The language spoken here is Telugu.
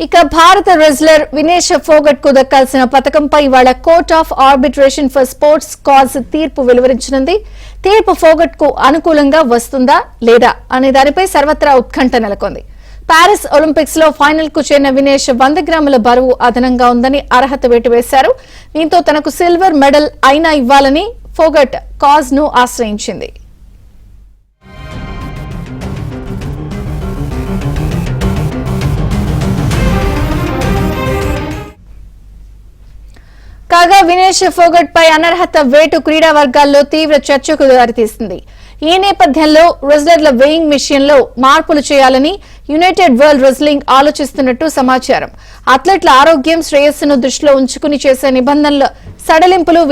ఇక భారత రెజ్లర్ వినేష్ ఫోగట్ కు దక్కాల్సిన పతకంపై ఇవాళ court of arbitration for sports cause తీర్పు వెలువరించనుంది. తీర్పు ఫోగట్ కు అనుకూలంగా వస్తుందా లేదా అనే దానిపై సర్వత్రా ఉత్కంఠ నెలకొంది. పారిస్ ఒలింపిక్స్ లో ఫైనల్ కు చేరిన వినేష్ 100 గ్రాముల బరువు అదనంగా ఉందని అర్హత వేటు వేశారు. దీంతో తనకు సిల్వర్ మెడల్ అయినా ఇవ్వాలని ఫోగట్ కాజ్ ను ఆశ్రయించింది. కాగా వినేష్ ఫోగట్ పై అనర్హత వేటు క్రీడా వర్గాల్లో తీవ్ర చర్చకు దారితీసింది. ఈ నేపథ్యంలో రెజ్లర్ల వెయింగ్ మిషన్ లో మార్పులు చేయాలని యునైటెడ్ వరల్డ్ రెజ్లింగ్ ఆలోచిస్తున్నట్టు సమాచారం. అథ్లెట్ల ఆరోగ్యం శ్రేయస్సును దృష్టిలో ఉంచుకుని చేసే నిబంధనల సడలింపులు